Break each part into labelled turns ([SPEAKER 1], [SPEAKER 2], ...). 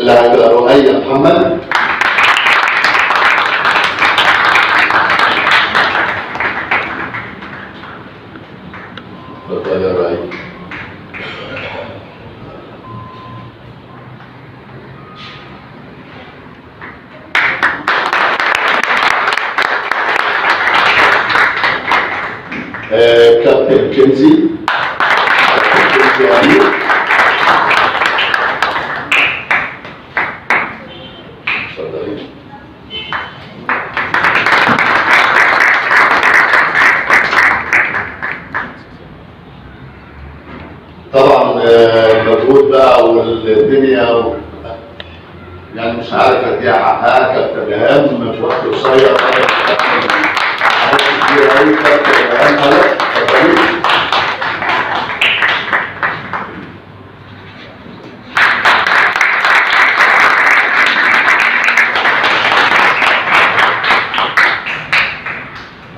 [SPEAKER 1] اللي هيبقى رؤية محمد. اتفضل يا رؤية. كابتن كنزي. طبعا مجهود بقى والدنيا يعني مش عارف اديها حقها. كابتن ريهام في وقت قصير حاجات كتير قوي. كابتن ريهام خلاص اتفضلي.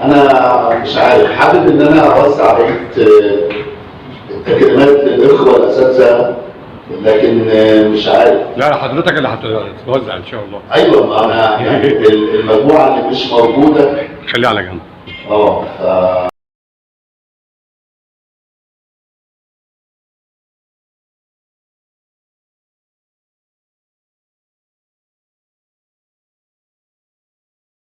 [SPEAKER 1] انا مش عارف، حابب ان انا اوسع بقيه التكريمات للاخوه الاساتذه، لكن مش عارف.
[SPEAKER 2] لا حضرتك اللي هتوزع ان شاء الله.
[SPEAKER 1] ايوه، ما انا يعني المجموعه اللي مش موجوده
[SPEAKER 2] خليها على جنب.